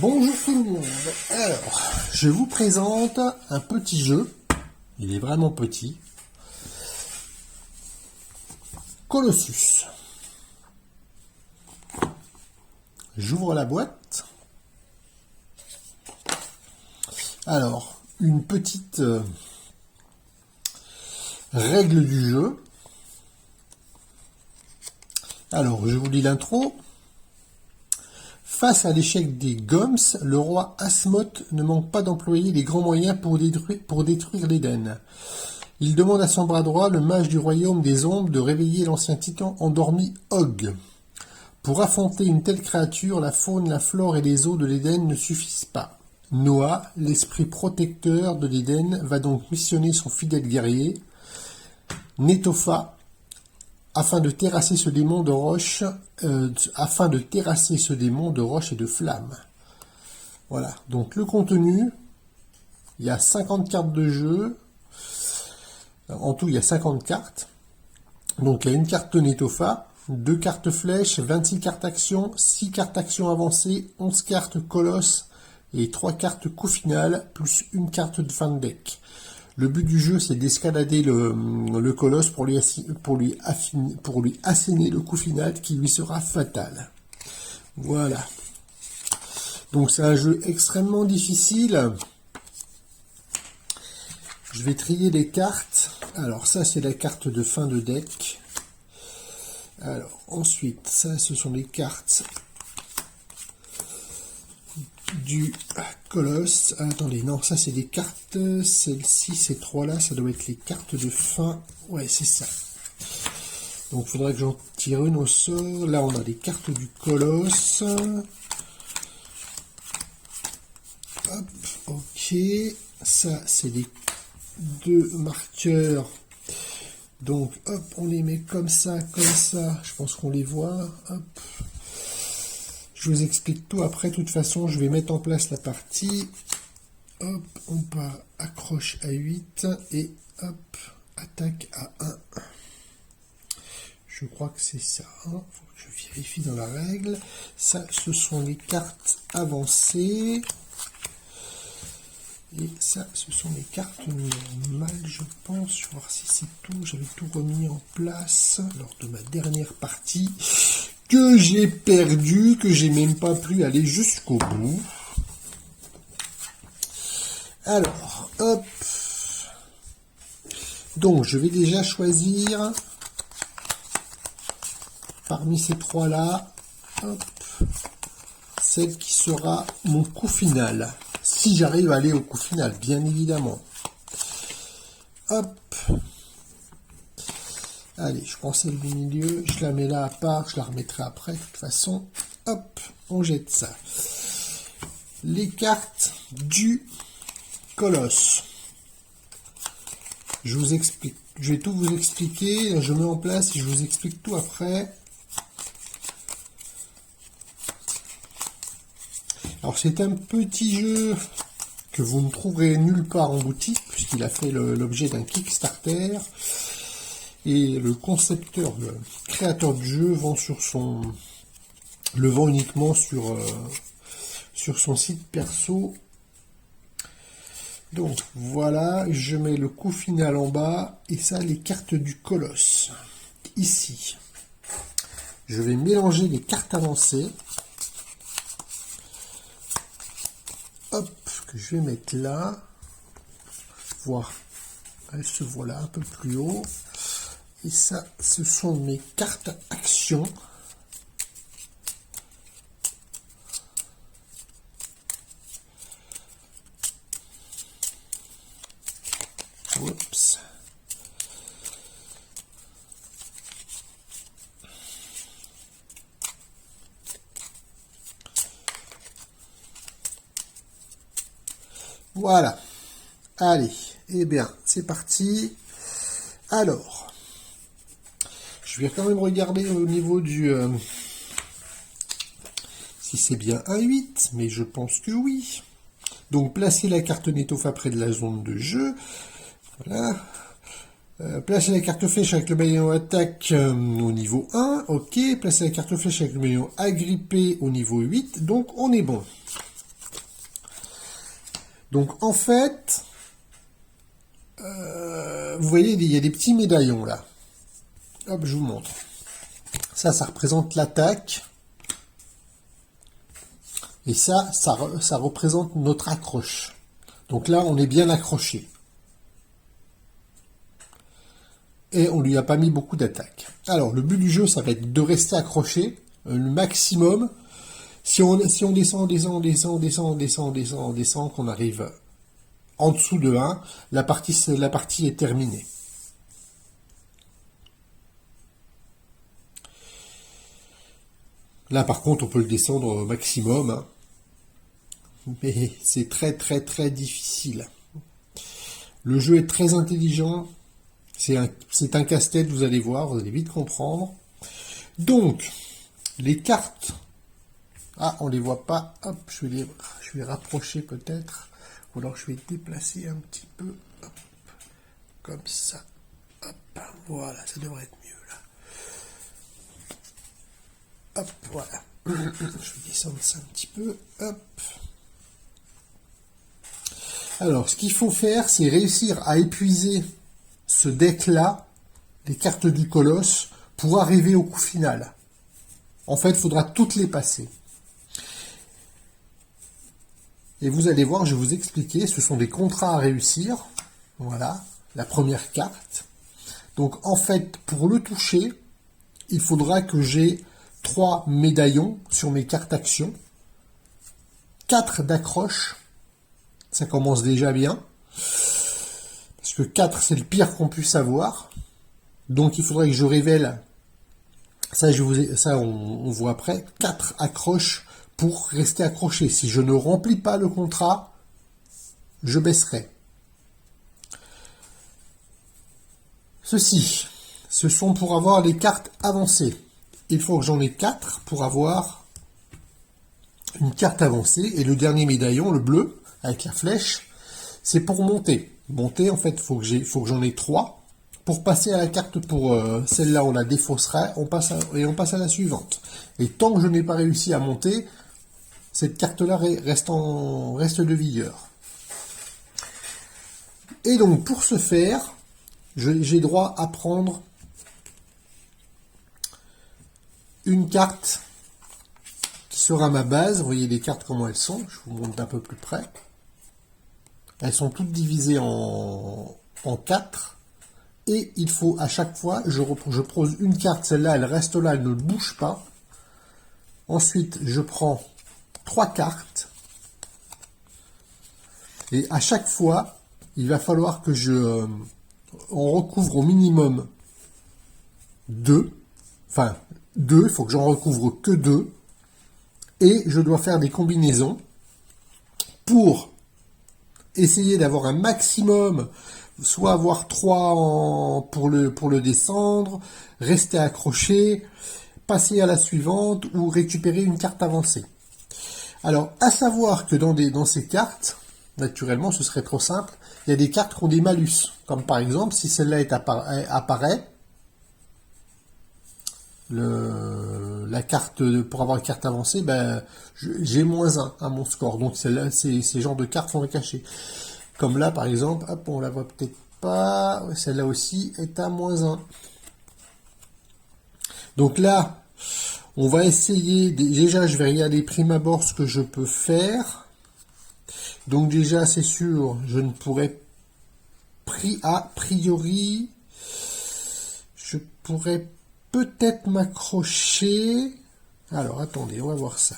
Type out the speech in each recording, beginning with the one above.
Bonjour tout le monde. Alors, je vous présente un petit jeu. Il est vraiment petit. Colossus. J'ouvre la boîte. Alors, une petite règle du jeu. Alors, je vous lis l'intro. Face à l'échec des Goms, le roi Asmoth ne manque pas d'employer les grands moyens pour détruire l'Éden. Il demande à son bras droit, le mage du royaume des ombres, de réveiller l'ancien titan endormi Og. Pour affronter une telle créature, la faune, la flore et les eaux de l'Éden ne suffisent pas. Noah, l'esprit protecteur de l'Éden, va donc missionner son fidèle guerrier, Netopha, afin de terrasser ce démon de roche, et de flammes. Voilà, donc le contenu, il y a 50 cartes de jeu, en tout il y a 50 cartes, donc il y a une carte Netopha, 2 cartes flèches, 26 cartes action, 6 cartes action avancée, 11 cartes colosse et 3 cartes coup final, plus une carte de fin de deck. Le but du jeu, c'est d'escalader le colosse pour lui asséner le coup final qui lui sera fatal. Voilà. Donc c'est un jeu extrêmement difficile. Je vais trier les cartes. Alors ça, c'est la carte de fin de deck. Alors ensuite, ça, ce sont les cartes du colosse. Ah, attendez, non, ça c'est des cartes. Celle-ci, ces trois-là, ça doit être les cartes de fin. Ouais, c'est ça. Donc, il faudrait que j'en tire une au sort. Là, on a les cartes du colosse. Hop, ok. Ça, c'est les 2 marqueurs. Donc, hop, on les met comme ça, comme ça. Je pense qu'on les voit. Hop. Je vous explique tout après. De toute façon, je vais mettre en place la partie. Hop, on part accroche à 8 et hop, attaque à 1. Je crois que c'est ça. Il faut que je vérifie dans la règle. Ça, ce sont les cartes avancées. Et ça, ce sont les cartes normales, je pense. Je vais voir si c'est tout. J'avais tout remis en place lors de ma dernière partie. Que j'ai perdu, que j'ai même pas pu aller jusqu'au bout. Alors, hop. Donc, je vais déjà choisir parmi ces trois-là, hop, celle qui sera mon coup final. Si j'arrive à aller au coup final, bien évidemment. Hop. Allez, je prends celle du milieu, je la mets là à part, je la remettrai après, de toute façon. Hop, on jette ça. Les cartes du colosse. Je vous explique. Je vais tout vous expliquer. Je mets en place et je vous explique tout après. Alors, c'est un petit jeu que vous ne trouverez nulle part en boutique, puisqu'il a fait l'objet d'un Kickstarter. Et le concepteur, le créateur du jeu le vend uniquement sur son site perso. Donc voilà, je mets le coup final en bas et ça, les cartes du colosse. Ici, je vais mélanger les cartes avancées. Hop, que je vais mettre là. Voir, elle se voit là un peu plus haut. Et ça, ce sont mes cartes actions. Oups. Voilà. Allez, eh bien, c'est parti. Alors, je vais quand même regarder au niveau du... si c'est bien un 8, mais je pense que oui. Donc, placez la carte Netopha près de la zone de jeu. Voilà. Placez la carte flèche avec le maillon attaque au niveau 1. Ok. Placez la carte flèche avec le maillon agrippé au niveau 8. Donc, on est bon. Donc en fait, vous voyez, il y a des petits médaillons là. Hop, je vous montre. Ça représente l'attaque. Et ça représente notre accroche. Donc là, on est bien accroché. Et on lui a pas mis beaucoup d'attaque. Alors, le but du jeu, ça va être de rester accroché, le maximum. Si on descend, qu'on arrive en dessous de 1, la partie est terminée. Là, par contre, on peut le descendre au maximum, hein. Mais c'est très très très difficile. Le jeu est très intelligent. C'est un casse-tête, vous allez voir, vous allez vite comprendre. Donc, les cartes... Ah, on les voit pas. Hop, je vais les rapprocher peut-être. Ou alors je vais déplacer un petit peu. Hop, comme ça. Hop, voilà, ça devrait être mieux là. Hop, voilà. Je vais descendre ça un petit peu. Hop. Alors, ce qu'il faut faire, c'est réussir à épuiser ce deck-là, les cartes du colosse, pour arriver au coup final. En fait, il faudra toutes les passer. Et vous allez voir, je vais vous expliquer, ce sont des contrats à réussir. Voilà, la première carte. Donc, en fait, pour le toucher, il faudra que j'ai 3 médaillons sur mes cartes actions, 4 d'accroche, ça commence déjà bien, parce que 4 c'est le pire qu'on puisse avoir, donc il faudrait que je révèle, ça on voit après, 4 accroches pour rester accroché. Si je ne remplis pas le contrat, je baisserai. Ceci, ce sont pour avoir les cartes avancées. Il faut que j'en ai 4 pour avoir une carte avancée. Et le dernier médaillon, le bleu, avec la flèche, c'est pour monter. Monter, en fait, faut que j'en ai 3. Pour passer à la carte, pour celle-là, on la défaussera, on passe à la suivante. Et tant que je n'ai pas réussi à monter, cette carte-là reste de vigueur. Et donc, pour ce faire, j'ai droit à prendre une carte qui sera ma base. Vous voyez les cartes comment elles sont. Je vous montre d'un peu plus près. Elles sont toutes divisées en 4. Et il faut à chaque fois, je pose une carte. Celle-là, elle reste là, elle ne bouge pas. Ensuite, je prends 3 cartes. Et à chaque fois, il va falloir que on recouvre au minimum 2. Enfin, 2, il faut que j'en recouvre que 2. Et je dois faire des combinaisons pour essayer d'avoir un maximum, soit avoir 3 pour le descendre, rester accroché, passer à la suivante ou récupérer une carte avancée. Alors, à savoir que dans ces cartes, naturellement, ce serait trop simple, il y a des cartes qui ont des malus. Comme par exemple, si celle-là apparaît, la carte, pour avoir une carte avancée, ben, j'ai -1 à mon score. Donc celle-là, ces genres de cartes sont cachées. Comme là, par exemple, hop, on la voit peut-être pas. Celle-là aussi est à -1. Donc là, on va essayer. Déjà, je vais regarder prime abord ce que je peux faire. Donc déjà, c'est sûr, je ne pourrais a priori, je pourrais peut-être m'accrocher. Alors, attendez, on va voir ça.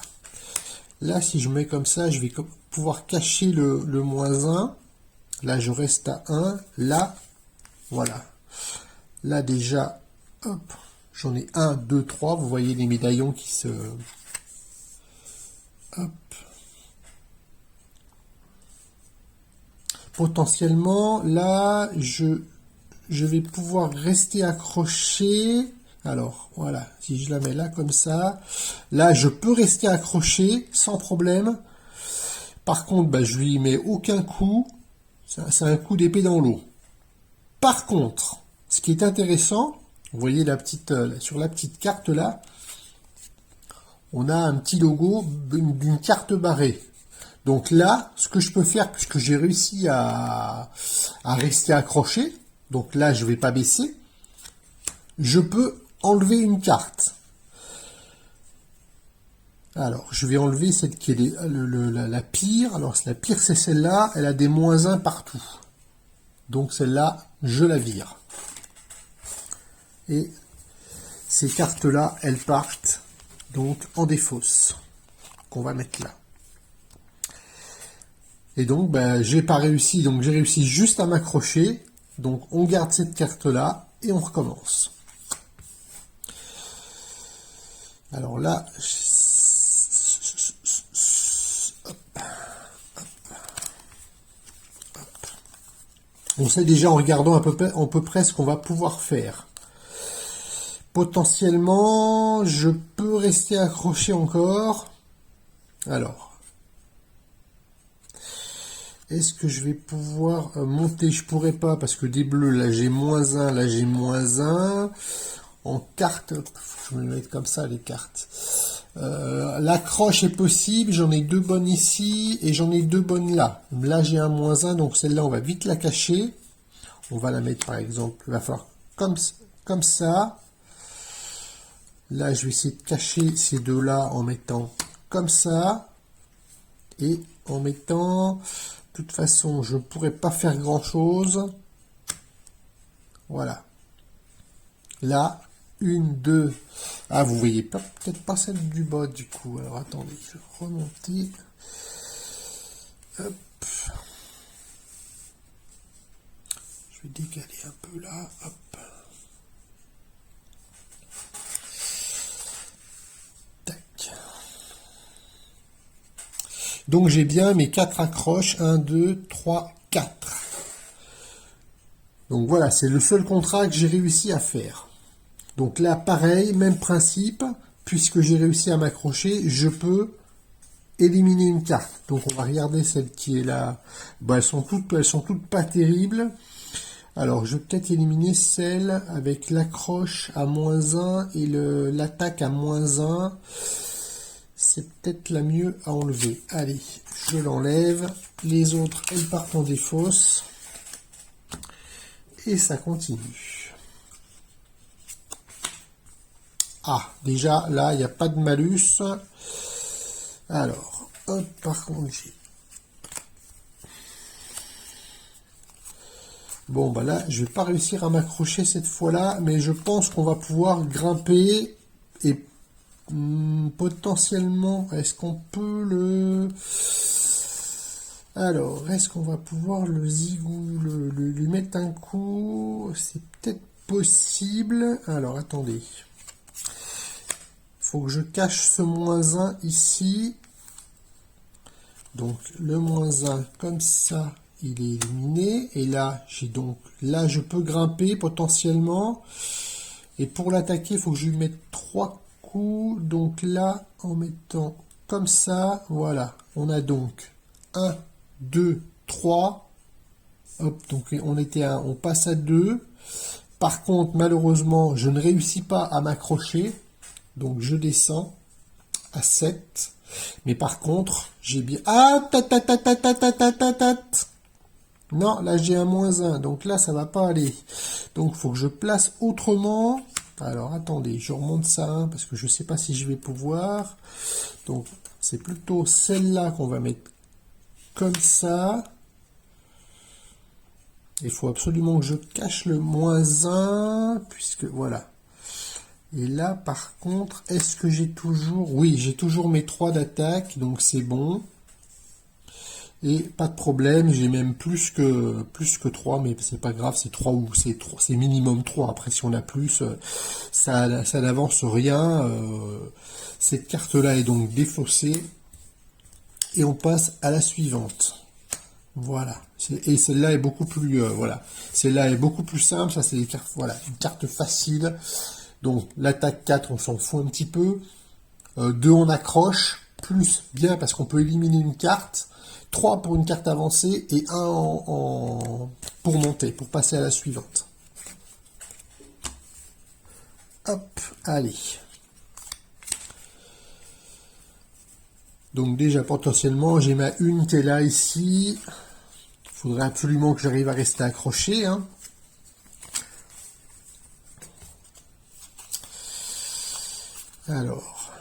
Là, si je mets comme ça, je vais pouvoir cacher le -1. Là, je reste à 1. Là, voilà. Là, déjà, hop, j'en ai 1, 2, 3. Vous voyez les médaillons qui se... Hop. Potentiellement, là, je vais pouvoir rester accroché. Alors, voilà, si je la mets là, comme ça, là, je peux rester accroché sans problème. Par contre, bah, je lui mets aucun coup. C'est un coup d'épée dans l'eau. Par contre, ce qui est intéressant, vous voyez sur la petite carte là, on a un petit logo d'une carte barrée. Donc là, ce que je peux faire, puisque j'ai réussi à rester accroché, donc là, je vais pas baisser, je peux enlever une carte. Alors, je vais enlever celle qui est la pire. Alors, la pire, c'est celle-là. Elle a des -1 partout. Donc, celle-là, je la vire. Et ces cartes-là, elles partent donc en défausse, qu'on va mettre là. Et donc, ben, j'ai pas réussi. Donc, j'ai réussi juste à m'accrocher. Donc, on garde cette carte-là et on recommence. Alors là, on sait déjà en regardant à peu près ce qu'on va pouvoir faire. Potentiellement, je peux rester accroché encore. Alors, est-ce que je vais pouvoir monter? Je pourrais pas parce que des bleus, là j'ai -1, là j'ai -1. En carte, je vais me mettre comme ça les cartes. L'accroche est possible, j'en ai 2 bonnes ici et j'en ai 2 bonnes là. Là j'ai un -1, donc celle-là on va vite la cacher. On va la mettre par exemple, il va falloir comme ça. Là je vais essayer de cacher ces deux-là en mettant comme ça. Et en mettant, de toute façon je ne pourrais pas faire grand chose. Voilà. Là, 1, 2. Ah, vous voyez pas, peut-être pas celle du bas du coup. Alors attendez, je vais remonter. Hop. Je vais décaler un peu là. Hop. Tac. Donc j'ai bien mes 4 accroches. 1, 2, 3, 4. Donc voilà, c'est le seul contrat que j'ai réussi à faire. Donc là, pareil, même principe, puisque j'ai réussi à m'accrocher, je peux éliminer une carte. Donc on va regarder celle qui est là. Bon, elles sont toutes pas terribles. Alors je vais peut-être éliminer celle avec l'accroche à -1 et l'attaque à -1. C'est peut-être la mieux à enlever. Allez, je l'enlève. Les autres, elles partent en défausse. Et ça continue. Ah, déjà, là, il n'y a pas de malus. Alors, hop, par contre, j'ai... Bon, bah là, je vais pas réussir à m'accrocher cette fois-là, mais je pense qu'on va pouvoir grimper et potentiellement, est-ce qu'on peut le... Alors, est-ce qu'on va pouvoir le zigou, lui mettre un coup? C'est peut-être possible. Alors, attendez. Faut que je cache ce -1 ici. Donc le -1 comme ça, il est éliminé. Et là, là je peux grimper potentiellement. Et pour l'attaquer, il faut que je lui mette 3 coups. Donc là, en mettant comme ça, voilà. On a donc 1, 2, 3. Hop, donc on passe à 2. Par contre, malheureusement, je ne réussis pas à m'accrocher. Donc je descends à 7. Mais par contre, j'ai bien... Ah, non, là j'ai un -1. Donc là, ça va pas aller. Donc il faut que je place autrement. Alors attendez, je remonte ça parce que je sais pas si je vais pouvoir. Donc c'est plutôt celle-là qu'on va mettre comme ça. Il faut absolument que je cache le -1 puisque voilà. Et là, par contre, est-ce que j'ai toujours... Oui, j'ai toujours mes 3 d'attaque, donc c'est bon. Et pas de problème, j'ai même plus que 3, mais c'est pas grave, c'est 3 ou c'est minimum 3. Après, si on a plus, ça n'avance rien. Cette carte-là est donc défaussée. Et on passe à la suivante. Voilà. Et celle-là est beaucoup plus... voilà. Celle-là est beaucoup plus simple. Ça, c'est des cartes... Voilà, une carte facile. Donc l'attaque 4, on s'en fout un petit peu. 2 on accroche, plus bien parce qu'on peut éliminer une carte. 3 pour une carte avancée et 1 pour monter, pour passer à la suivante. Hop, allez. Donc déjà, potentiellement, j'ai ma une qui est là, ici. Il faudrait absolument que j'arrive à rester accroché, hein. Alors,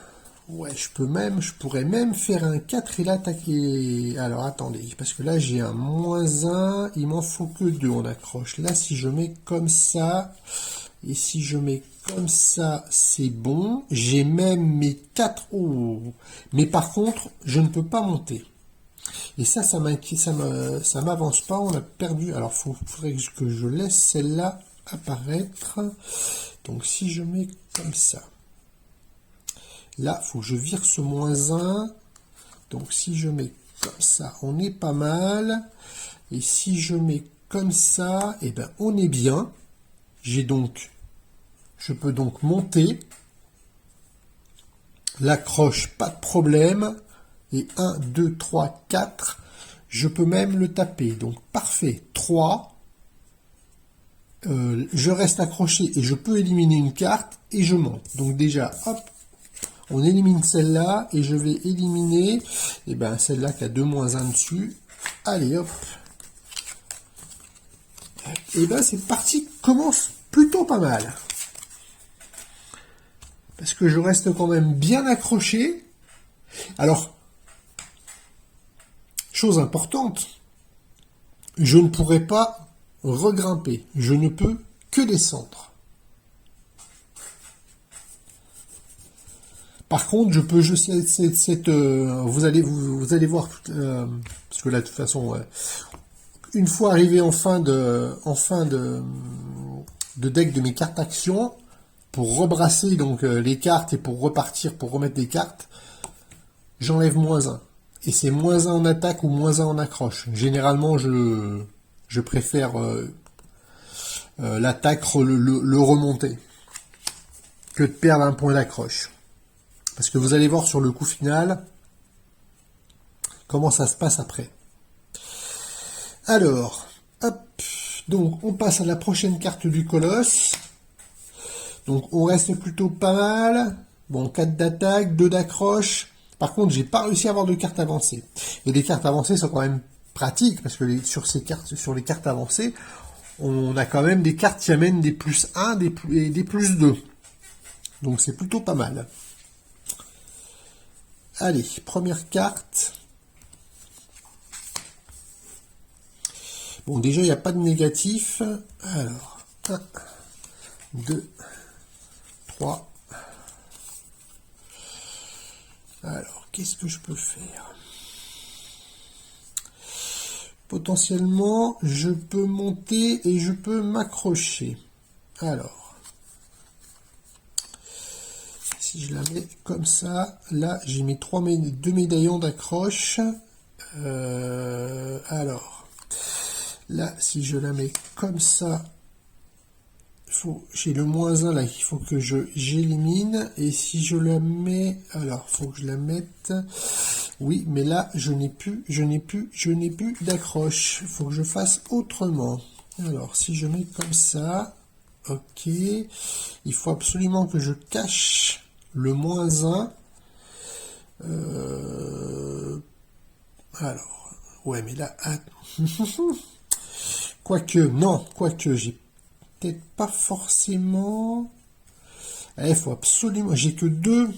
ouais, je pourrais même faire un 4 et l'attaquer. Alors, attendez, parce que là, j'ai un -1, il m'en faut que 2 en accroche. Là, si je mets comme ça, et si je mets comme ça, c'est bon. J'ai même mes 4. Oh. Mais par contre, je ne peux pas monter. Et ça m'inquiète, ça m'avance pas, on a perdu. Alors, faudrait que je laisse celle-là apparaître. Donc, si je mets comme ça. Là, il faut que je vire ce -1. Donc, si je mets comme ça, on est pas mal. Et si je mets comme ça, eh ben, on est bien. Je peux donc monter. L'accroche, pas de problème. Et 1, 2, 3, 4. Je peux même le taper. Donc, parfait. 3. Je reste accroché et je peux éliminer une carte et je monte. Donc, déjà, hop. On élimine celle-là et je vais éliminer celle-là qui a 2 -1 dessus. Allez, hop. Et ben c'est parti, commence plutôt pas mal. Parce que je reste quand même bien accroché. Alors, chose importante, je ne pourrai pas regrimper. Je ne peux que descendre. Par contre, je peux juste vous allez voir parce que là de toute façon une fois arrivé en fin de deck de mes cartes actions pour rebrasser donc les cartes et pour repartir pour remettre des cartes, j'enlève -1 et c'est -1 en attaque ou -1 en accroche. Généralement, je préfère l'attaque le remonter que de perdre un point d'accroche. Parce que vous allez voir sur le coup final comment ça se passe après. Alors, hop, donc on passe à la prochaine carte du colosse. Donc on reste plutôt pas mal. Bon, 4 d'attaque, 2 d'accroche. Par contre, j'ai pas réussi à avoir de cartes avancées. Et les cartes avancées sont quand même pratiques, parce que sur les cartes avancées, on a quand même des cartes qui amènent des +1 et des +2. Donc c'est plutôt pas mal. Allez, première carte. Bon, déjà, il n'y a pas de négatif. Alors, 1, 2, 3. Alors, qu'est-ce que je peux faire? Potentiellement, je peux monter et je peux m'accrocher. Alors, si je la mets comme ça, là j'ai mes 2 médaillons d'accroche. Alors, là si je la mets comme ça, j'ai le -1 là, il faut que j'élimine. Et si je la mets, alors faut que je la mette. Oui, mais là je n'ai plus d'accroche. Il faut que je fasse autrement. Alors, si je mets comme ça, ok, il faut absolument que je cache le -1. Alors, ouais, mais là, quoique, j'ai peut-être pas forcément. Il faut absolument, j'ai que 2.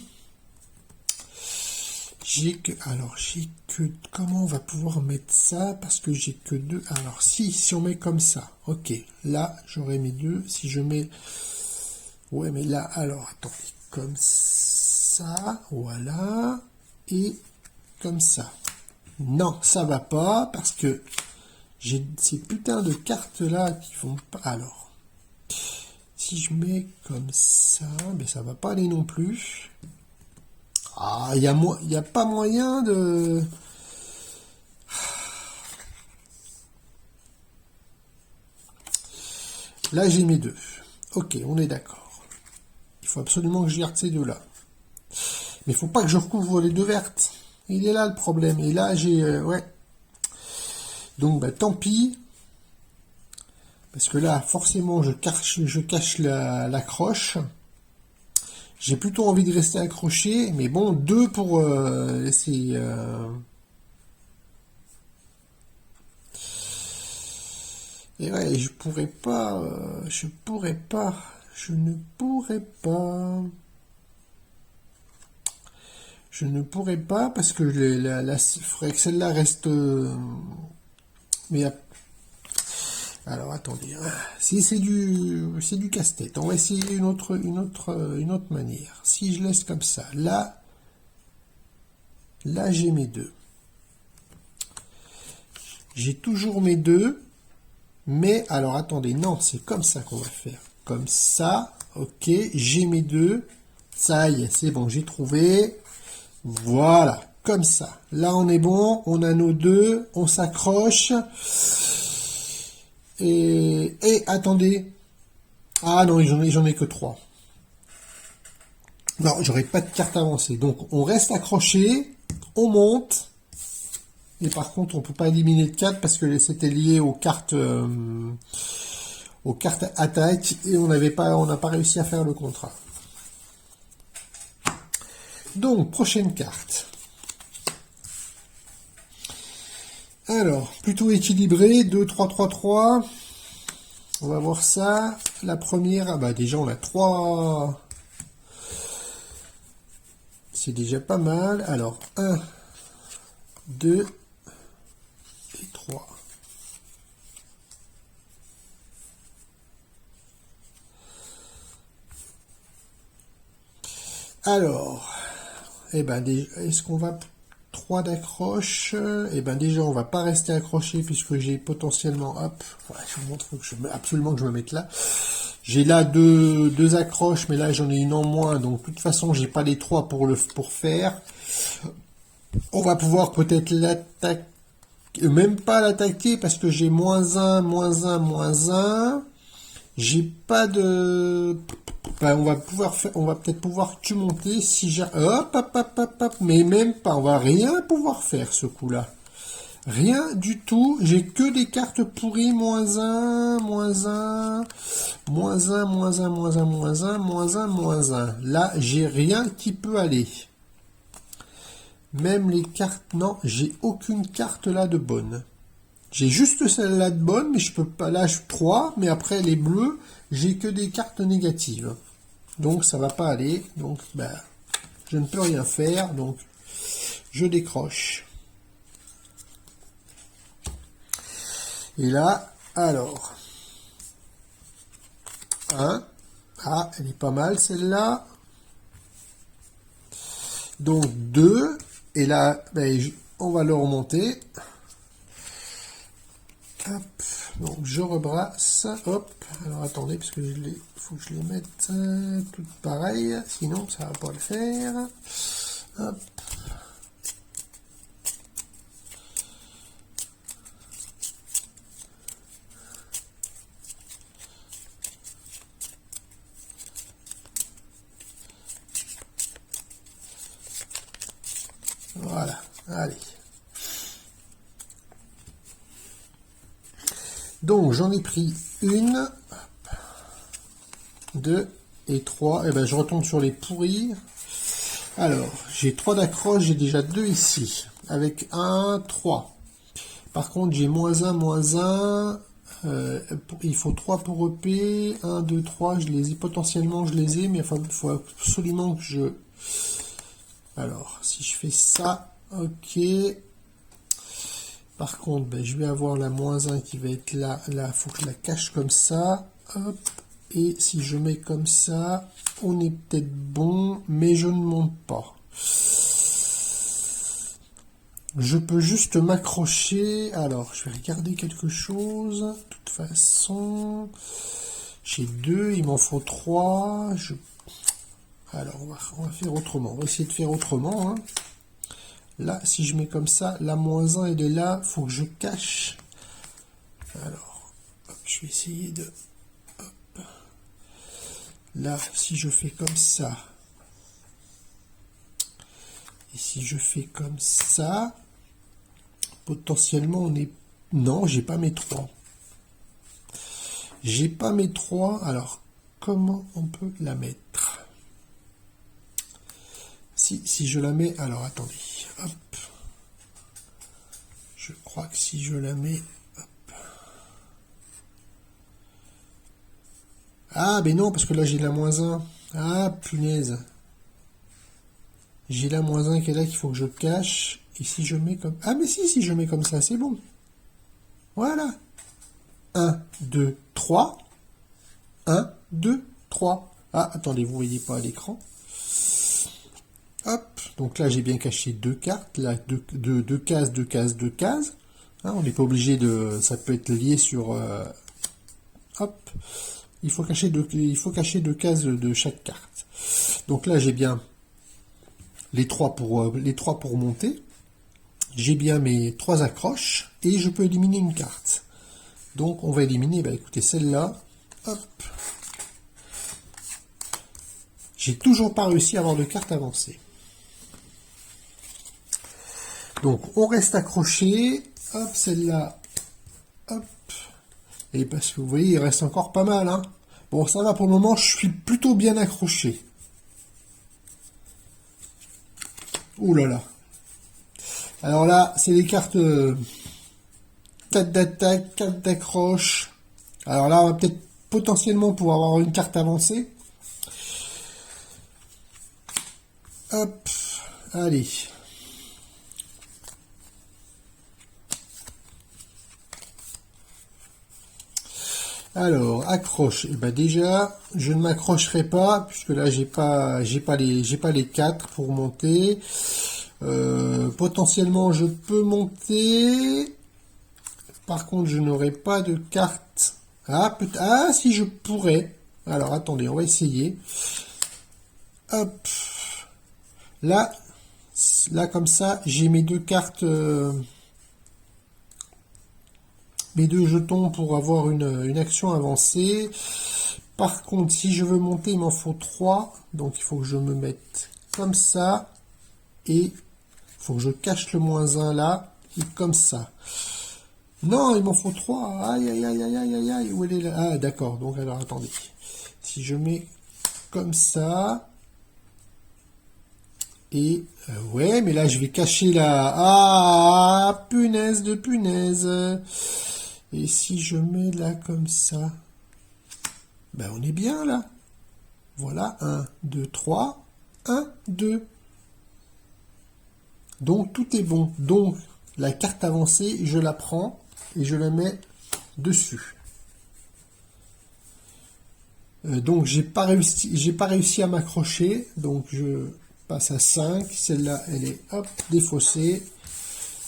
Comment on va pouvoir mettre ça? Parce que j'ai que 2. Alors, si on met comme ça, ok, là, j'aurai mes 2. Si je mets, ouais, mais là, alors, attendez, comme ça, voilà, et comme ça. Non, ça va pas, parce que j'ai ces putains de cartes là qui vont pas. Alors, si je mets comme ça, mais ça va pas aller non plus. Ah, il y a pas moyen de. Là, j'ai mes 2. Ok, on est d'accord. Il faut absolument que je garde ces 2 là. Mais il faut pas que je recouvre les 2 vertes. Il est là le problème. Et là, j'ai... ouais. Donc, bah, tant pis. Parce que là, forcément, je cache l'accroche. J'ai plutôt envie de rester accroché, mais bon, 2 pour... Et ouais, je ne pourrais pas... Je ne pourrais pas parce que faudrait que celle-là reste... mais alors attendez, hein. Si c'est du casse-tête. On va essayer une autre manière. Si je laisse comme ça, là j'ai mes 2. J'ai toujours mes 2, mais alors attendez, non, c'est comme ça qu'on va faire. Comme ça, ok, j'ai mes 2. Ça y est, c'est bon, j'ai trouvé. Voilà, comme ça. Là, on est bon, on a nos 2, on s'accroche. Et attendez. Ah non, j'en ai que 3. Non, j'aurais pas de carte avancée. Donc, on reste accroché, on monte. Et par contre, on peut pas éliminer de 4 parce que c'était lié aux cartes attaque et on n'a pas réussi à faire le contrat. Donc, prochaine carte. Alors, plutôt équilibré, 2, 3, 3, 3. On va voir ça. La première, ah bah déjà on a 3. C'est déjà pas mal. Alors, 1, 2 et 3. Alors, eh ben, est-ce qu'on va 3 d'accroche? Eh ben déjà, on va pas rester accroché puisque j'ai potentiellement, hop, voilà, je vous montre, faut que absolument que je me mette là. J'ai là deux accroches, mais là j'en ai une en moins, donc de toute façon j'ai pas les 3 pour faire. On va pouvoir peut-être l'attaquer, même pas l'attaquer parce que j'ai moins 1, moins 1, moins 1. J'ai pas de... Ben, on va peut-être pouvoir monter si j'ai... Hop, hop, hop, hop, hop, mais même pas, on va rien pouvoir faire ce coup-là. Rien du tout, j'ai que des cartes pourries, moins 1, moins 1, moins 1, moins 1, moins 1, moins 1, moins 1, moins 1. Là, j'ai rien qui peut aller. Même les cartes, non, j'ai aucune carte là de bonne. J'ai juste celle-là de bonne, mais je peux pas, là, je 3, mais après les bleus, j'ai que des cartes négatives. Donc, ça va pas aller. Donc, ben, je ne peux rien faire. Donc, je décroche. Et là, alors, 1. Ah, elle est pas mal, celle-là. Donc, 2. Et là, ben, on va le remonter. Hop, donc je rebrasse, hop, alors attendez, parce que faut que je les mette toutes pareilles, sinon ça va pas le faire. Hop. Voilà, allez. Donc j'en ai pris 1, 2 et 3. Et ben je retombe sur les pourris. Alors, j'ai 3 d'accroche, j'ai déjà 2 ici. Avec 1, 3. Par contre, j'ai moins 1, moins 1. Il faut 3 pour EP. 1, 2, 3. Je les ai potentiellement, je les ai, mais il faut absolument que je... Alors, si je fais ça, ok. Par contre, ben, je vais avoir la moins 1 qui va être là. Là, il faut que je la cache comme ça. Hop. Et si je mets comme ça, on est peut-être bon, mais je ne monte pas. Je peux juste m'accrocher. Alors, je vais regarder quelque chose. De toute façon, j'ai 2, il m'en faut 3. Alors, on va faire autrement. On va essayer de faire autrement. Hein. Là, si je mets comme ça, la moins 1 elle est là, il faut que je cache. Alors, hop, je vais essayer de... Hop. Là, si je fais comme ça, et si je fais comme ça, potentiellement on est... Non, j'ai pas mes 3. J'ai pas mes 3, alors comment on peut la mettre? Si je la mets... Alors, attendez. Hop. Je crois que si je la mets... Hop. Ah, mais non, parce que là, j'ai la -1. Ah, punaise. J'ai la -1 qui est là qu'il faut que je cache. Et si je mets comme... Ah, mais si je mets comme ça, c'est bon. Voilà. 1, 2, 3. 1, 2, 3. Ah, attendez, vous voyez pas à l'écran. Hop. Donc là, j'ai bien caché deux cartes. Là, deux cases, deux cases, deux cases. Hein, on n'est pas obligé de... Ça peut être lié sur... hop. Il faut cacher deux cases de chaque carte. Donc là, j'ai bien les trois pour monter. J'ai bien mes 3 accroches. Et je peux éliminer une carte. Donc, on va éliminer, bah, écoutez, celle-là. Hop. J'ai toujours pas réussi à avoir de carte avancée. Donc, on reste accroché. Hop, celle-là. Hop. Et parce que vous voyez, il reste encore pas mal. Hein. Bon, ça va pour le moment, je suis plutôt bien accroché. Ouh là là. Alors là, c'est les cartes 4 d'attaque, 4 d'accroche. Alors là, on va peut-être potentiellement pouvoir avoir une carte avancée. Hop, allez. Alors, accroche. Et ben déjà, je ne m'accrocherai pas, puisque là, j'ai pas les 4 pour monter. Potentiellement, je peux monter. Par contre, je n'aurai pas de carte. Ah, ah, si je pourrais. Alors, attendez, on va essayer. Hop. Là, comme ça, j'ai mes deux cartes, mes deux jetons pour avoir une action avancée. Par contre, si je veux monter, il m'en faut 3. Donc, il faut que je me mette comme ça. Et il faut que je cache le -1 là. Et comme ça. Non, il m'en faut 3. Aïe, aïe, aïe, aïe, aïe, aïe. Où elle est là? Ah, d'accord. Donc, alors, attendez. Si je mets comme ça... Et ouais, mais là je vais cacher la... Ah, punaise de punaise. Et si je mets là comme ça, ben on est bien là. Voilà, 1, 2, 3, 1, 2. Donc tout est bon. Donc la carte avancée, je la prends et je la mets dessus. Donc j'ai pas réussi à m'accrocher, donc je passe à 5, celle-là elle est hop défaussée,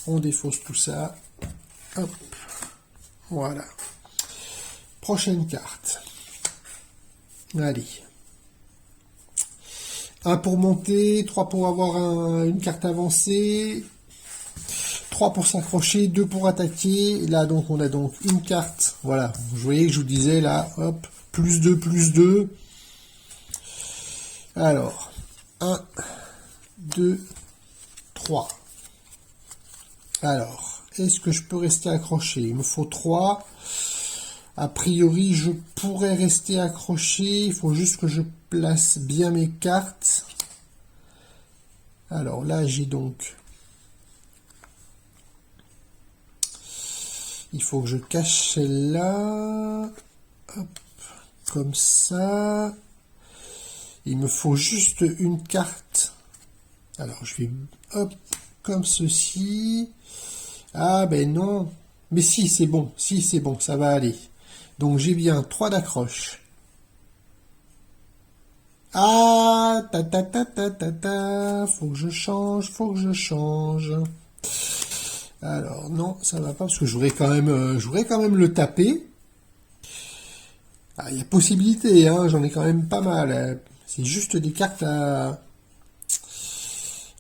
on défausse tout ça, hop, voilà. Prochaine carte. Allez. 1 pour monter, 3 pour avoir une carte avancée, 3 pour s'accrocher, 2 pour attaquer. Là donc on a donc une carte, voilà, vous voyez que je vous disais là, hop, plus 2, plus 2. Alors, 1, 2, 3. Alors, est-ce que je peux rester accroché? Il me faut 3. A priori, je pourrais rester accroché. Il faut juste que je place bien mes cartes. Alors là, j'ai donc... Il faut que je cache celle-là. Hop, comme ça. Il me faut juste une carte. Alors, je vais... Hop, comme ceci. Ah, ben non. Mais si, c'est bon. Si, c'est bon, ça va aller. Donc, j'ai bien 3 d'accroche. Ah, ta ta ta ta ta ta. Faut que je change, faut que je change. Alors, non, ça va pas, parce que je voudrais quand même le taper. Ah, il y a possibilité, hein, j'en ai quand même pas mal. Hein. C'est juste des cartes à...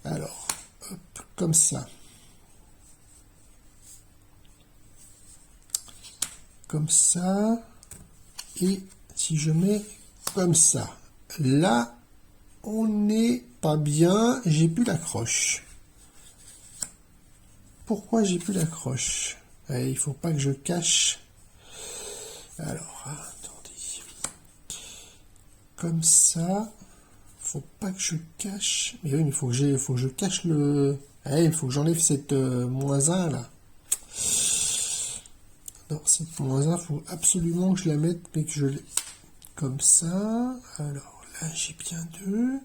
Alors, hop, comme ça. Comme ça. Et si je mets comme ça. Là, on n'est pas bien. J'ai plus l'accroche. Pourquoi j'ai plus l'accroche? Il faut pas que je cache. Alors, attendez. Comme ça. faut pas que je cache. Mais oui, mais faut que je cache le. Ah, il faut que j'enlève cette -1 là. Non, cette -1, faut absolument que je la mette, mais que je l'ai comme ça. Alors là, j'ai bien 2.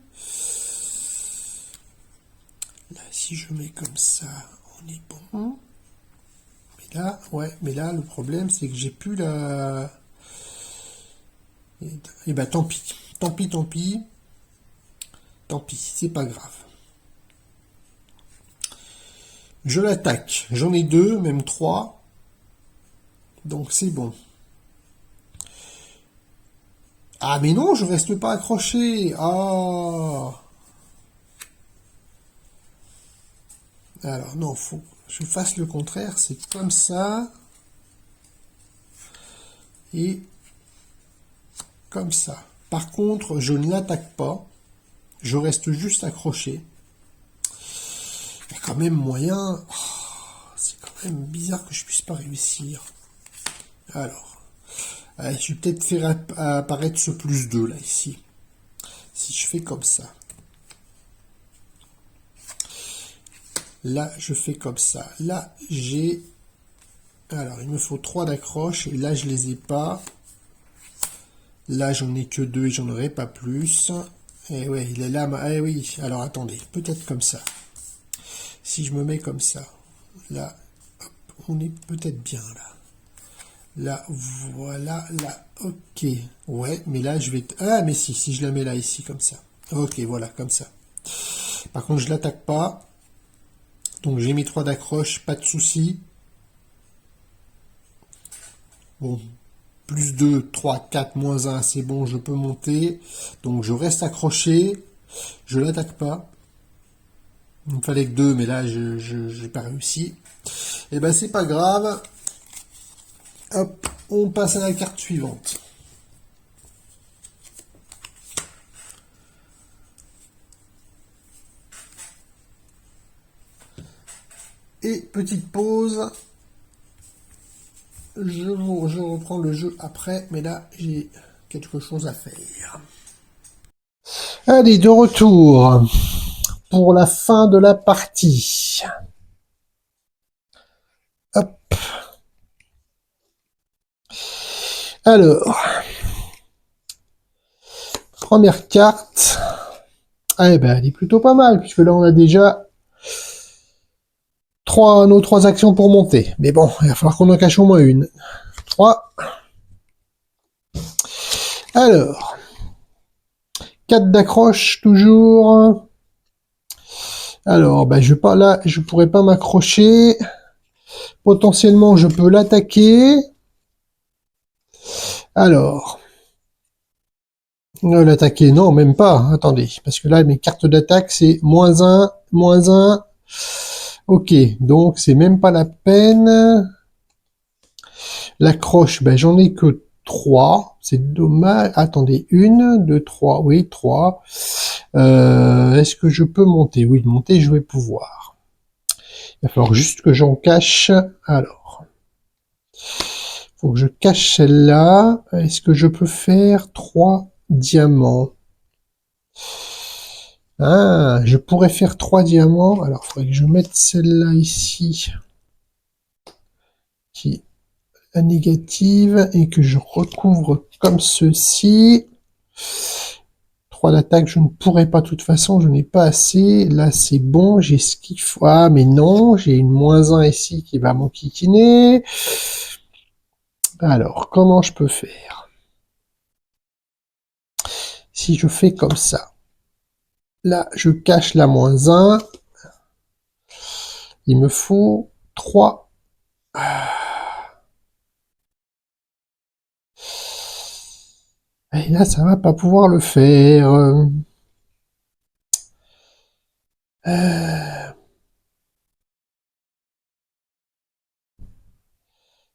Là, si je mets comme ça, on est bon. Mais là, ouais, mais là, le problème, c'est que j'ai plus la. Et ben, tant pis. Tant pis, tant pis. Tant pis, c'est pas grave. Je l'attaque. J'en ai 2, même 3. Donc c'est bon. Ah mais non, je reste pas accroché. Ah. Alors non, faut que je fasse le contraire. C'est comme ça et comme ça. Par contre, je ne l'attaque pas. Je reste juste accroché. Il y a quand même moyen. Oh, c'est quand même bizarre que je puisse pas réussir. Alors, allez, je vais peut-être faire apparaître ce +2 là ici. Si je fais comme ça. Là, je fais comme ça. Là, j'ai... Alors, il me faut 3 d'accroche. Et là, je les ai pas. Là, j'en ai que 2 et j'en aurai pas plus. Et ouais, il est là. Eh oui, alors attendez. Peut-être comme ça. Si je me mets comme ça. Là, hop, on est peut-être bien là. Là, voilà, là. Ok. Ouais, mais là, je vais... Ah, mais si je la mets là, ici, comme ça. Ok, voilà, comme ça. Par contre, je l'attaque pas. Donc, j'ai mis 3 d'accroche, pas de souci. Bon, +2, 3, 4, -1, c'est bon, je peux monter. Donc je reste accroché, je l'attaque pas. Il me fallait que 2, mais là, je n'ai pas réussi. Et ben c'est pas grave. Hop, on passe à la carte suivante. Et petite pause. Je reprends le jeu après, mais là, j'ai quelque chose à faire. Allez, de retour pour la fin de la partie. Hop. Alors, première carte. Ah, eh ben, elle est plutôt pas mal, puisque là, on a déjà nos 3 actions pour monter. Mais bon, il va falloir qu'on en cache au moins une. 3. Alors, 4 d'accroche, toujours. Alors, ben, je vais pas là, je pourrais pas m'accrocher. Potentiellement, je peux l'attaquer. Alors, l'attaquer, non, même pas. Attendez, parce que là, mes cartes d'attaque, c'est -1, -1. Ok, donc c'est même pas la peine. L'accroche, ben, j'en ai que 3. C'est dommage. Attendez, 1, 2, 3. Oui, 3. Est-ce que je peux monter? Oui, monter, je vais pouvoir. Il va falloir juste que j'en cache. Alors, faut que je cache celle-là. Est-ce que je peux faire 3 diamants? Ah, je pourrais faire 3 diamants. Alors, il faudrait que je mette celle-là ici, qui est négative, et que je recouvre comme ceci. 3 d'attaque, je ne pourrais pas, de toute façon, je n'ai pas assez. Là, c'est bon, j'ai ce qu'il faut. Ah, mais non, j'ai une -1 ici qui va m'enquiquiner. Alors, comment je peux faire? Si je fais comme ça. Là, je cache la -1. Il me faut 3. Et là, ça va pas pouvoir le faire.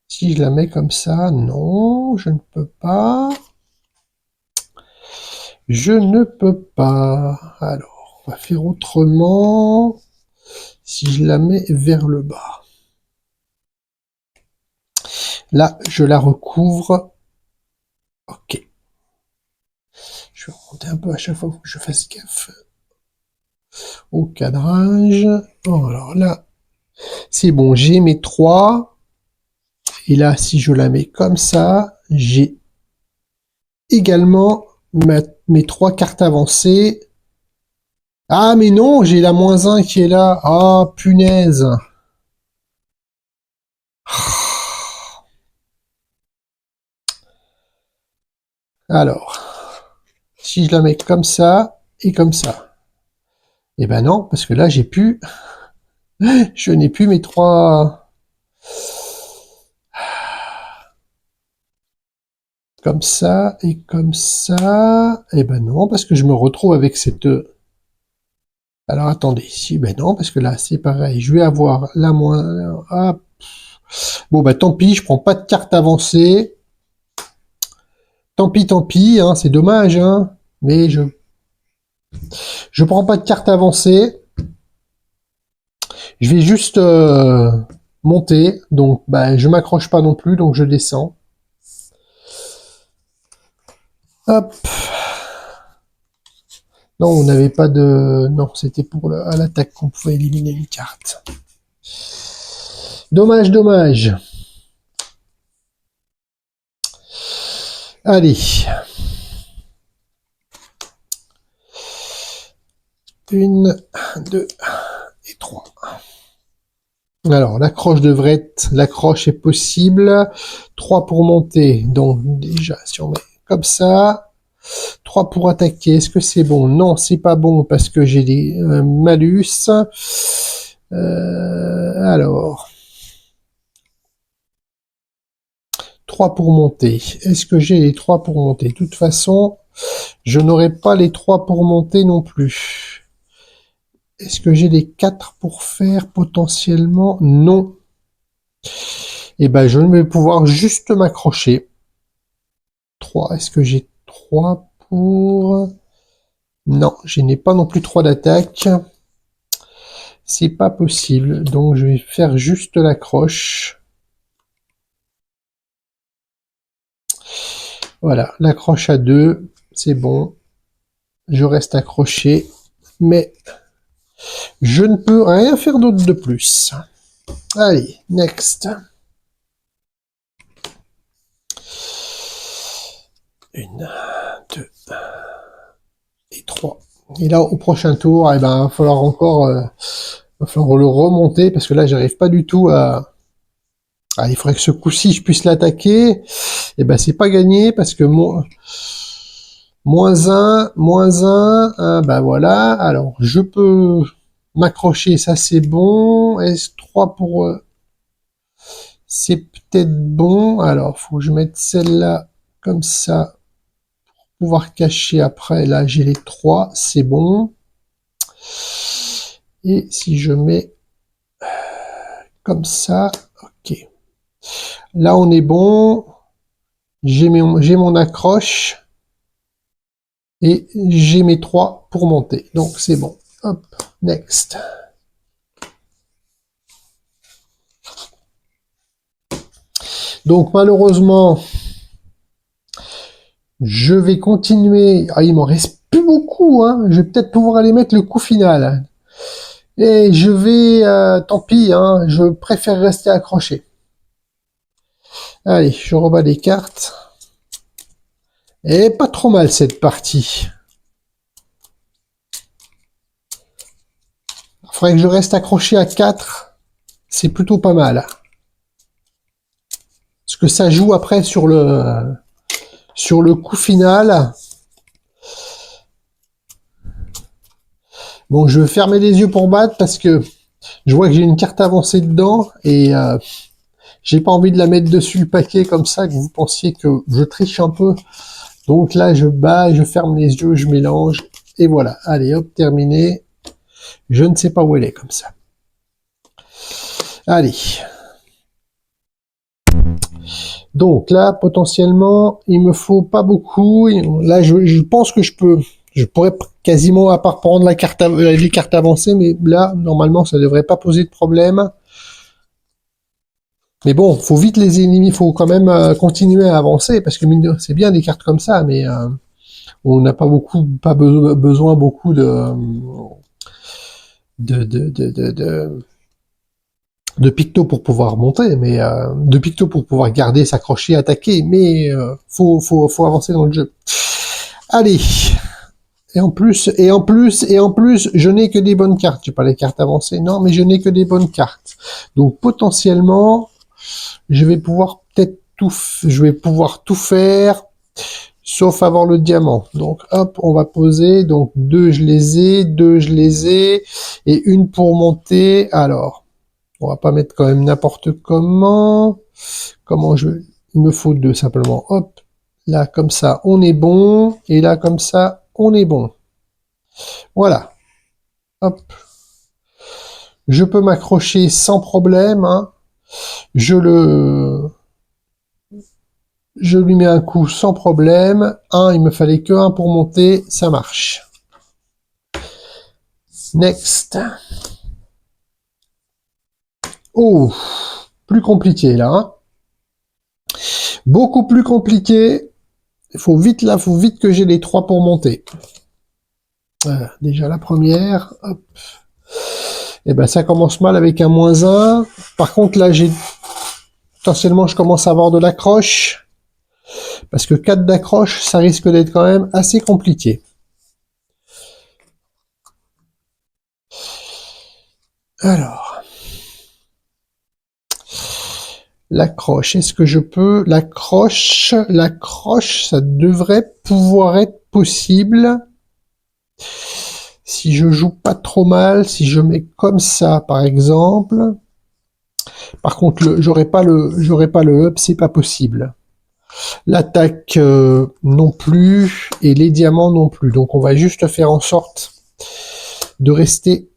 Si je la mets comme ça, non, je ne peux pas. Je ne peux pas. Alors, on va faire autrement. Si je la mets vers le bas. Là, je la recouvre. Ok. Je vais remonter un peu à chaque fois que je fasse gaffe au cadrage. Bon, alors là, c'est bon, j'ai mes 3. Et là, si je la mets comme ça, j'ai également mes 3 cartes avancées. Ah, mais non, j'ai la -1 qui est là. Ah, punaise. Alors, si je la mets comme ça et comme ça. Eh ben non, parce que là, je n'ai plus mes 3 comme ça et comme ça. Eh ben non, parce que je me retrouve avec cette... Alors attendez, si, ben non, parce que là, c'est pareil. Je vais avoir la moins... Ah, bon, bah tant pis, je prends pas de carte avancée. Tant pis, hein, c'est dommage, hein. Mais je prends pas de carte avancée. Je vais juste monter. Donc, bah, je m'accroche pas non plus, donc je descends. Hop. Non, on n'avait pas de... Non, c'était pour à l'attaque qu'on pouvait éliminer une carte. Dommage, dommage. Allez. 1, 2 et 3. Alors, l'accroche devrait être... L'accroche est possible. 3 pour monter. Donc, déjà, si on met comme ça... 3 pour attaquer, est-ce que c'est bon? Non, c'est pas bon parce que j'ai des malus. Alors, 3 pour monter. Est-ce que j'ai les 3 pour monter? De toute façon, je n'aurai pas les 3 pour monter non plus. Est-ce que j'ai les 4 pour faire potentiellement? Non. Et ben, je vais pouvoir juste m'accrocher. 3, est-ce que j'ai 3 pour... Non, je n'ai pas non plus 3 d'attaque. C'est pas possible, donc je vais faire juste l'accroche. Voilà, l'accroche à 2, c'est bon. Je reste accroché, mais je ne peux rien faire d'autre de plus. Allez, next. 1, 2 et 3. Et là, au prochain tour, eh ben, il va falloir encore va falloir le remonter, parce que là, j'arrive pas du tout à... Ah, il faudrait que ce coup-ci, je puisse l'attaquer. Et ben, c'est pas gagné, parce que -1, ben voilà. Alors, je peux m'accrocher, ça c'est bon. S3 pour... c'est peut-être bon. Alors, faut que je mette celle-là comme ça, pour pouvoir cacher après. Là, j'ai les 3, c'est bon. Et si je mets comme ça, ok. Là, on est bon. J'ai mon accroche. Et j'ai mes 3 pour monter. Donc, c'est bon. Hop, next. Donc, malheureusement, je vais continuer. Ah, il m'en reste plus beaucoup, hein. Je vais peut-être pouvoir aller mettre le coup final. Et je vais... tant pis, hein. Je préfère rester accroché. Allez, je rebats les cartes. Et pas trop mal cette partie. Il faudrait que je reste accroché à 4. C'est plutôt pas mal. Parce que ça joue après sur le coup final. Bon, je vais fermer les yeux pour battre parce que je vois que j'ai une carte avancée dedans et j'ai pas envie de la mettre dessus le paquet comme ça, que vous pensiez que je triche un peu. Donc là, je bats, je ferme les yeux, je mélange et voilà. Allez, hop, terminé. Je ne sais pas où elle est comme ça. Allez. Donc là, potentiellement, il me faut pas beaucoup. Là, je pense que je pourrais quasiment, à part prendre les cartes avancées, mais là, normalement, ça devrait pas poser de problème. Mais bon, faut vite les ennemis, faut quand même continuer à avancer, parce que c'est bien des cartes comme ça, mais On n'a pas besoin beaucoup de pictos pour pouvoir monter, mais de pictos pour pouvoir garder, s'accrocher, attaquer, mais faut avancer dans le jeu. Allez. Et en plus, je n'ai que des bonnes cartes. J'ai pas les cartes avancées, non, mais je n'ai que des bonnes cartes. Donc potentiellement, je vais pouvoir tout faire, sauf avoir le diamant. Donc hop, on va poser. Donc deux, je les ai, et une pour monter. Alors, on va pas mettre quand même n'importe comment. Il me faut deux simplement. Hop, là comme ça, on est bon, et là comme ça, on est bon. Voilà. Hop. Je peux m'accrocher sans problème. Hein. Je lui mets un coup sans problème. Il me fallait que un pour monter. Ça marche. Next. Oh, plus compliqué là. Hein. Beaucoup plus compliqué. Faut vite que j'ai les 3 pour monter. Déjà la première. Hop. Et ben ça commence mal avec un -1. Par contre là potentiellement je commence à avoir de l'accroche. Parce que 4 d'accroche, ça risque d'être quand même assez compliqué. Alors. L'accroche, est-ce que je peux... L'accroche, ça devrait pouvoir être possible. Si je joue pas trop mal, si je mets comme ça, par exemple. Par contre, j'aurais pas le up, c'est pas possible. L'attaque non plus, et les diamants non plus. Donc on va juste faire en sorte de rester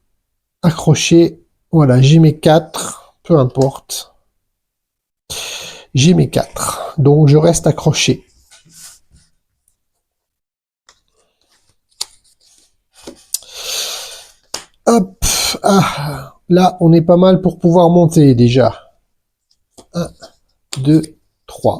accroché. Voilà, j'ai mes 4, peu importe. J'ai mes 4, donc je reste accroché. Hop, là on est pas mal pour pouvoir monter déjà. 1, 2, 3.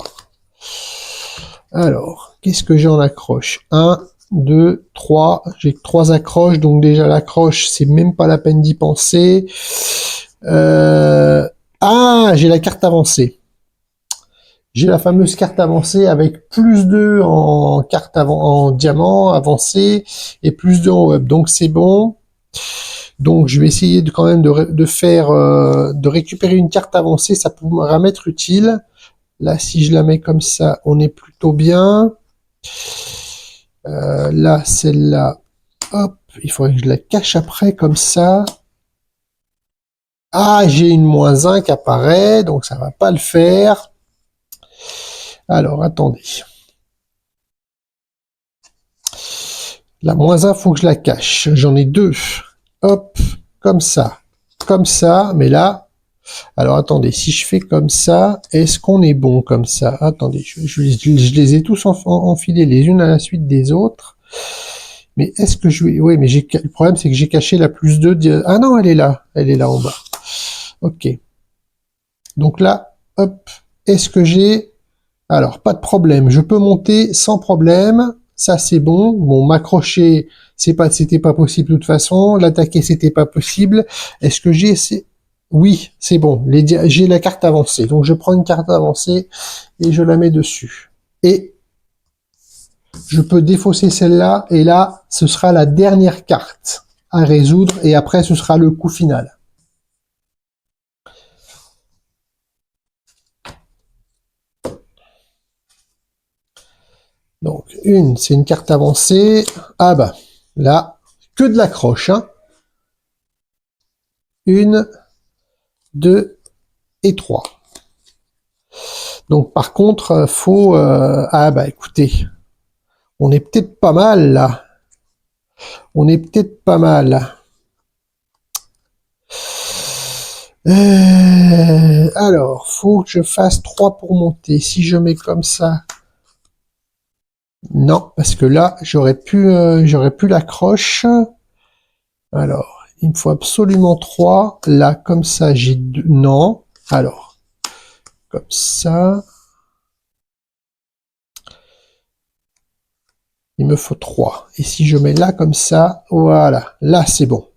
Alors, qu'est-ce que j'ai en accroche? 1, 2, 3. J'ai 3 accroches, donc déjà l'accroche, c'est même pas la peine d'y penser. J'ai la carte avancée. J'ai la fameuse carte avancée avec +2 en diamant avancé et +2 en web. Donc c'est bon. Donc je vais essayer quand même de récupérer une carte avancée, ça pourra m'être utile. Là, si je la mets comme ça, on est plutôt bien. Là, celle-là, hop, il faudrait que je la cache après comme ça. J'ai une -1 qui apparaît, donc ça va pas le faire. Alors, attendez. La -1, faut que je la cache. J'en ai 2. Hop, comme ça, mais là, alors attendez, si je fais comme ça, est-ce qu'on est bon comme ça? Attendez, je les ai tous enfilés les unes à la suite des autres. Mais est-ce que je vais... Oui, mais le problème, c'est que j'ai caché la +2. Ah non, elle est là en bas. Ok. Donc là, hop, est-ce que j'ai... Alors, pas de problème, je peux monter sans problème. Ça, c'est bon. Bon, m'accrocher, c'était pas possible de toute façon. L'attaquer, c'était pas possible. Est-ce que j'ai... Oui, c'est bon. J'ai la carte avancée. Donc, je prends une carte avancée et je la mets dessus. Et je peux défausser celle-là. Et là, ce sera la dernière carte à résoudre. Et après, ce sera le coup final. Donc, c'est une carte avancée. Ah bah, là, que de l'accroche. Hein. 1, 2 et 3. Donc, par contre, faut... écoutez, on est peut-être pas mal, là. On est peut-être pas mal. Alors, faut que je fasse 3 pour monter. Si je mets comme ça... Non, parce que là, j'aurais pu l'accroche. Alors, il me faut absolument 3. Là, comme ça, j'ai 2. Non. Alors, comme ça. Il me faut 3. Et si je mets là comme ça, voilà. Là, c'est bon.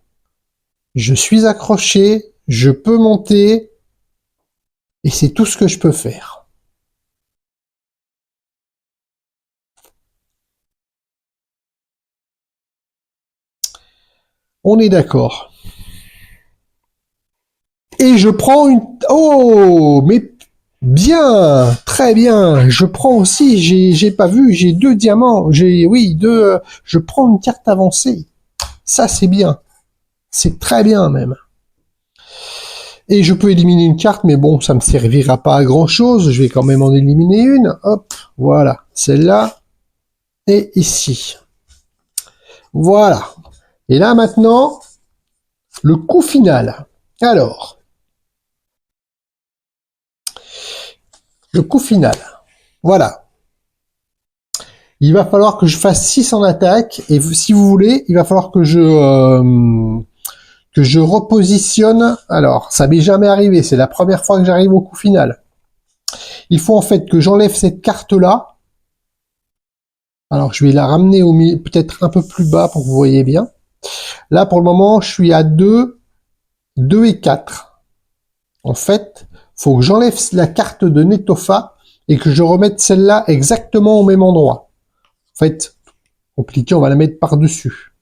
Je suis accroché, je peux monter, et c'est tout ce que je peux faire. On est d'accord. Et je prends une... Oh, mais bien, très bien. Je prends aussi, j'ai pas vu, j'ai 2 diamants. Oui, 2, je prends une carte avancée. Ça, c'est bien. C'est très bien, même. Et je peux éliminer une carte, mais bon, ça me servira pas à grand chose. Je vais quand même en éliminer une. Hop, voilà. Celle-là. Et ici. Voilà. Et là, maintenant, le coup final. Alors, le coup final. Voilà. Il va falloir que je fasse 6 en attaque. Et si vous voulez, il va falloir que je repositionne. Alors, ça m'est jamais arrivé. C'est la première fois que j'arrive au coup final. Il faut en fait que j'enlève cette carte-là. Alors, je vais la ramener au milieu, peut-être un peu plus bas pour que vous voyez bien. Là, pour le moment, je suis à 2, 2 et 4. En fait, faut que j'enlève la carte de Netofa et que je remette celle-là exactement au même endroit. En fait, compliqué, on va la mettre par-dessus.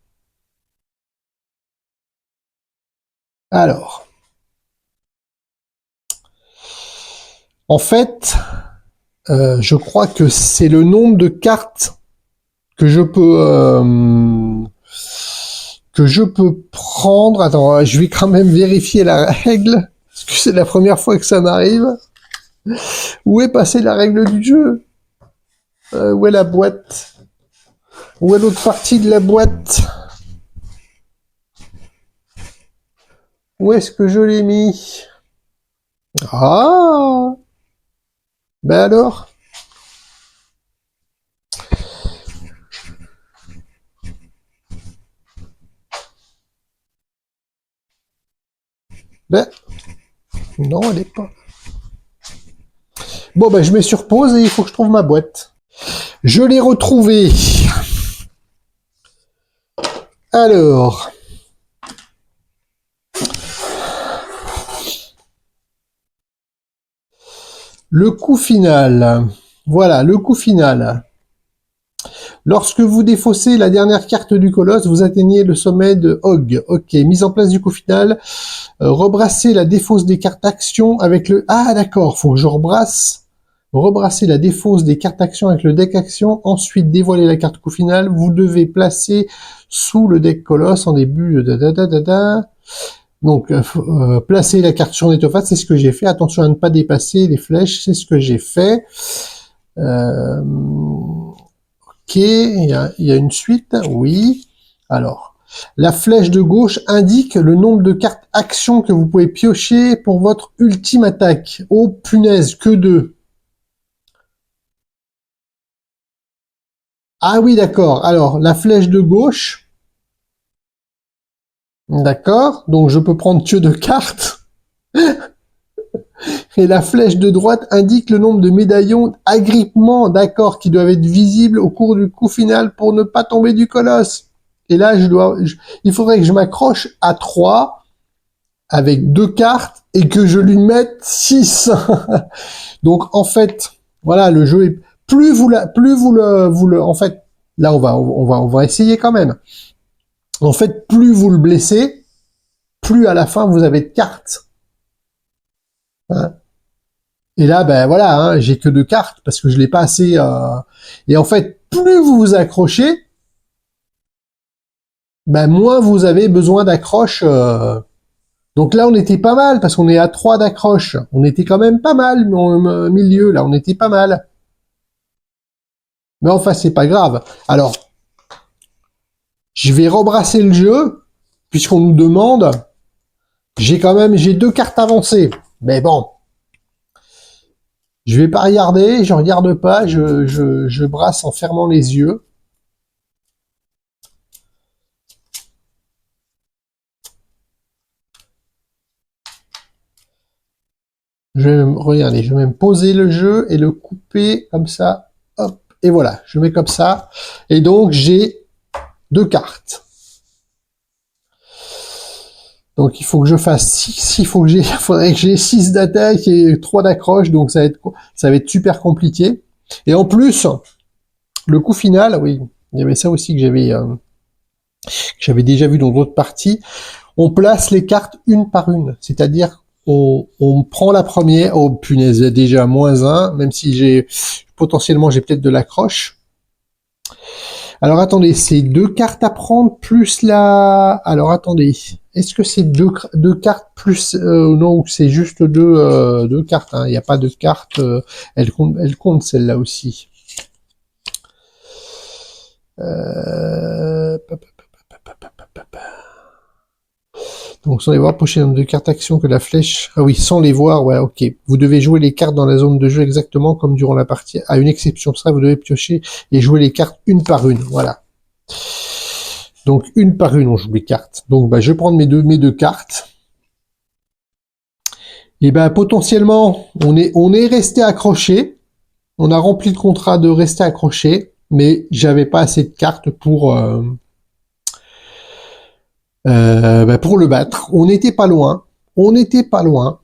Alors, en fait, je crois que c'est le nombre de cartes que je peux prendre. Attends, je vais quand même vérifier la règle parce que c'est la première fois que ça m'arrive. Où est passée la règle du jeu? Où est la boîte? Où est l'autre partie de la boîte? Où est-ce que je l'ai mis? Ah! Ben alors? Ben, non, elle est pas. Bon, ben, je mets sur pause et il faut que je trouve ma boîte. Je l'ai retrouvée. Alors. Le coup final. Voilà, le coup final. Lorsque vous défaussez la dernière carte du colosse, vous atteignez le sommet de Hog. Ok, mise en place du coup final. Rebrasser la défausse des cartes actions avec le... Ah d'accord, faut que je rebrasser la défausse des cartes actions avec le deck action, ensuite dévoiler la carte coup final. Vous devez placer sous le deck colosse en début de... Donc, placer la carte sur Netofa, c'est ce que j'ai fait. Attention à ne pas dépasser les flèches, c'est ce que j'ai fait. Ok, il y a une suite, oui. Alors, la flèche de gauche indique le nombre de cartes actions que vous pouvez piocher pour votre ultime attaque. Oh punaise, que 2. Ah oui, d'accord. Alors, la flèche de gauche, d'accord. Donc, je peux prendre que 2 cartes. Et la flèche de droite indique le nombre de médaillons agrippement, d'accord, qui doivent être visibles au cours du coup final pour ne pas tomber du colosse. Et là, il faudrait que je m'accroche à 3 avec 2 cartes et que je lui mette 6. Donc, en fait, voilà, le jeu est, en fait, là, on va essayer quand même. En fait, plus vous le blessez, plus à la fin vous avez de cartes. Hein. Et là, ben voilà, hein, j'ai que 2 cartes parce que je l'ai pas assez. Et en fait, plus vous vous accrochez, ben moins vous avez besoin d'accroche. Donc là, on était pas mal parce qu'on est à 3 d'accroche. On était quand même pas mal au milieu. Là, on était pas mal. Mais enfin, c'est pas grave. Alors, je vais rebrasser le jeu puisqu'on nous demande. J'ai 2 cartes avancées. Mais bon, je vais pas regarder. Je regarde pas. Je brasse en fermant les yeux. Je vais même, regardez, je vais même poser le jeu et le couper comme ça. Hop. Et voilà, je mets comme ça. Et donc, j'ai 2 cartes. Donc, il faut que je fasse 6, faudrait que j'ai 6 d'attaque et 3 d'accroche, donc ça va être super compliqué. Et en plus, le coup final, oui, il y avait ça aussi que j'avais déjà vu dans d'autres parties. On place les cartes une par une, c'est-à-dire on prend la première, oh punaise, déjà -1, même si potentiellement j'ai peut-être de l'accroche. Alors attendez, c'est 2 cartes à prendre plus la... Alors attendez, est-ce que c'est deux cartes plus... non, ou c'est juste deux cartes, hein. Il n'y a pas de cartes... elle compte celle-là aussi. Euh... Donc sans les voir, pochez nombre de cartes action que la flèche... Ah oui, sans les voir, ouais, ok. Vous devez jouer les cartes dans la zone de jeu exactement comme durant la partie. À une exception de ça, vous devez piocher et jouer les cartes une par une, voilà. Donc une par une, on joue les cartes. Donc bah, je vais prendre mes deux cartes. Et ben potentiellement, on est resté accroché. On a rempli le contrat de rester accroché, mais j'avais pas assez de cartes pour le battre. On n'était pas loin. On n'était pas loin.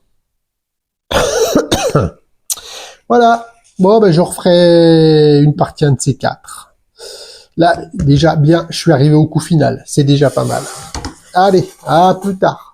Voilà. Bon, ben je referai une partie de ces 4. Là, déjà bien, je suis arrivé au coup final. C'est déjà pas mal. Allez, à plus tard.